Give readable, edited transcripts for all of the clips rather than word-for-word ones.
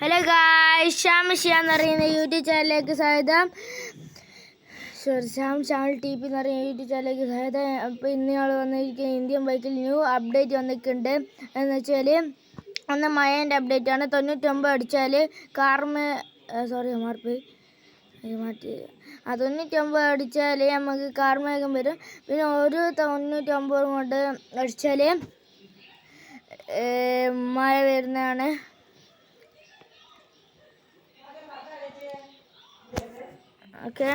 Hello guys, ഷാമിഷ എന്ന് പറയുന്ന YouTube ചാനലിലേക്ക് സ്വാഗതം. ശ്യാം ചാനൽ TV എന്ന് പറയുന്ന യൂട്യൂബ് ചാനലിലേക്ക് സ്വാഗതം. അപ്പോൾ ഇന്ന് ഞങ്ങൾ വന്നിരിക്കുന്ന ഇന്ത്യൻ ബൈക്കിൽ ന്യൂ അപ്ഡേറ്റ് വന്നിട്ടുണ്ട്. എന്ന് വെച്ചാൽ ഒന്ന് മഴേൻ്റെ അപ്ഡേറ്റാണ്. 99 അടിച്ചാൽ മാറ്റി 99 അടിച്ചാൽ നമുക്ക് കാർമേഘം വരും. പിന്നെ ഒരു 99 കൊണ്ട് അടിച്ചാൽ മഴ വരുന്നതാണ്. ഓക്കെ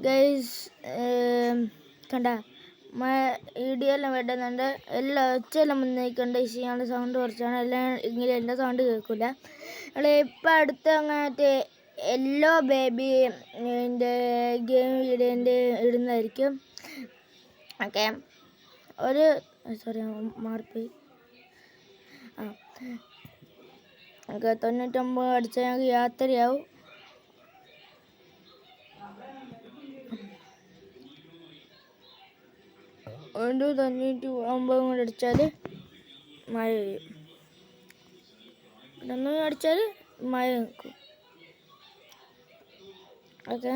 ഗൈസ്, കണ്ട ഇടിയെല്ലാം വെട്ടുന്നുണ്ട്. എല്ലാം ഒച്ചയെല്ലാം മുന്നേക്കുണ്ട്. ഇയാളുടെ സൗണ്ട് കുറച്ചാണ്, എല്ലാം ഇങ്ങനെ എൻ്റെ സൗണ്ട് കേൾക്കില്ല. ഇപ്പം അടുത്ത് അങ്ങനത്തെ യെല്ലോ ബേബി ഗെയിം വീഡിയോൻ്റെ ഇടുന്നതായിരിക്കും. ഓക്കെ, ഒരു മാറിപ്പോയി. ഓക്കെ, 99 അടിച്ചാൽ ഞങ്ങൾക്ക് യാത്രയാവും. ഒരു 99 കൂടെ അടിച്ചാൽ മഴ പെയ്യും. 100 അടിച്ചാൽ മഴ നിൽക്കും. ഓക്കെ,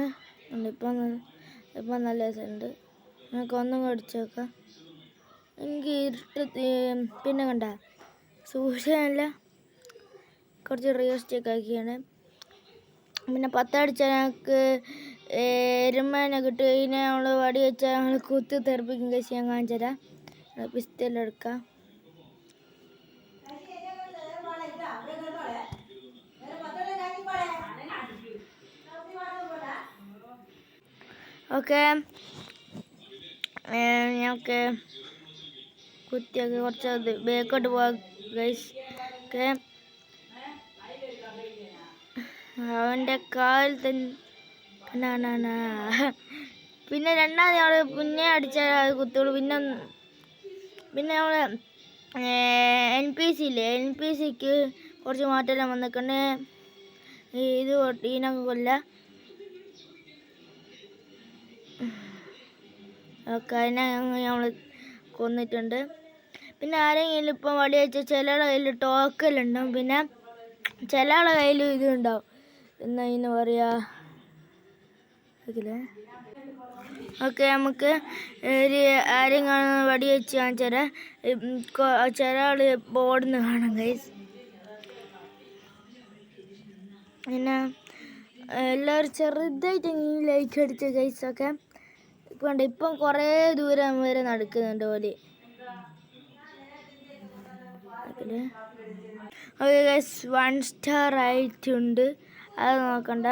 ഇപ്പം നല്ല രസമുണ്ട്. നമുക്ക് ഒന്നും അടിച്ചു നോക്കാം. എനിക്ക് ഇരുട്ട് പിന്നെ കണ്ട സൂര്യനല്ല കുറച്ച് റിയലിസ്റ്റിക് ആക്കിയാണ്. പിന്നെ 10 അടിച്ചാൽ ഞങ്ങൾക്ക് എരുമേനെ കിട്ടും. ഇതിനെ നമ്മൾ വടി വെച്ചാൽ ഞങ്ങൾ കുത്തി തെറിപ്പിക്കും. കഴിച്ച് ഞാൻ കാണിച്ചു തരാം. പിസ്റ്റലെടുക്കാം. ഓക്കെ, ഞങ്ങൾക്ക് കുത്തിയൊക്കെ കുറച്ച് ബേക്കോട്ട് പോവാം ഗൈസ്. ഓക്കെ, അവൻ്റെ കാലിൽ തന്നെ പിന്നെ രണ്ടാമത് ഞങ്ങൾ പിന്നെ അടിച്ചാൽ അത് കുത്തുള്ളൂ. പിന്നെ നമ്മൾ NPC ഇല്ലേ, NPCക്ക് കുറച്ച് മാറ്റമെല്ലാം വന്നിട്ടുണ്ട്. ഇത് ഇതിനൊക്കെ കൊല്ല. ഓക്കെ, അതിനെ നമ്മൾ കൊന്നിട്ടുണ്ട്. പിന്നെ ആരെങ്കിലും ഇപ്പം വടി വെച്ചാൽ ചിലരുടെ കയ്യിൽ ടോക്കലുണ്ടാവും. പിന്നെ ചിലരുടെ കയ്യിൽ ഇതുണ്ടാവും. എന്നാ ഇതിന് പറയാ. ഓക്കെ, നമുക്ക് ആരെയും കാണുന്ന വടി വെച്ച് കാണിച്ചു തരാം. ചില ആൾ ബോർഡിൽ നിന്ന് കാണാം ഗൈസ്. പിന്നെ എല്ലാവരും ചെറുതായിട്ട് ലൈക്ക് അടിച്ച ഗൈസ്. ഒക്കെ ഇപ്പം കുറേ ദൂരം വരെ നടക്കുന്നുണ്ട് പോലെ. ഓക്കെ ഗൈസ്, 1 സ്റ്റാർ ആയിട്ടുണ്ട്. അത് നോക്കണ്ട.